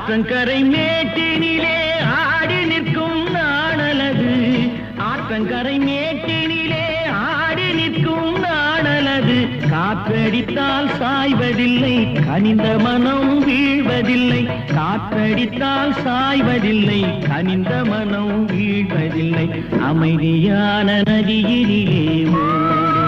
ஆற்றங்கரை மேட்டினிலே ஆடி நிற்கும் நாணலது. ஆற்றங்கரை மேட்டினிலே ஆடி நிற்கும் நாணலது. காற்றடித்தால் சாய்வதில்லை, கனிந்த மனம் வீழ்வதில்லை. காற்றடித்தால் சாய்வதில்லை, கனிந்த மனம் வீழ்வதில்லை. அமைதியான நதியினிலே ஓடு